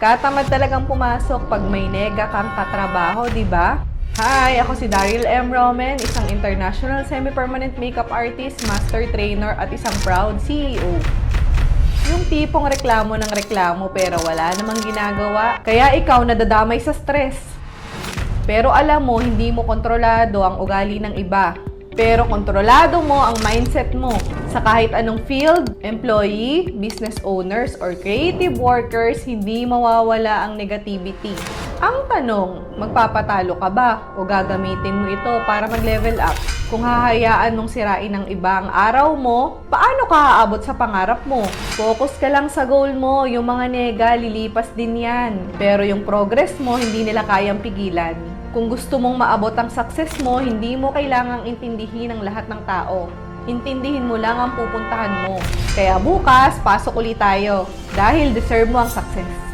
Katamad talagang pumasok pag may nega kang katrabaho, di ba? Hi, ako si Daryl M. Roman, isang international semi-permanent makeup artist, master trainer at isang proud CEO. Yung tipong reklamo ng reklamo pero wala namang ginagawa, kaya ikaw nadadamay sa stress. Pero alam mo, hindi mo kontrolado ang ugali ng iba. Pero kontrolado mo ang mindset mo. Sa kahit anong field, employee, business owners, or creative workers, hindi mawawala ang negativity. Ang tanong, magpapatalo ka ba o gagamitin mo ito para mag-level up? Kung hahayaan mong sirain ng iba ang araw mo, paano ka aabot sa pangarap mo? Focus ka lang sa goal mo, yung mga nega, lilipas din yan. Pero yung progress mo, hindi nila kayang pigilan. Kung gusto mong maabot ang success mo, hindi mo kailangang intindihin ang lahat ng tao. Intindihin mo lang ang pupuntahan mo. Kaya bukas, pasok ulit tayo. Dahil deserve mo ang success.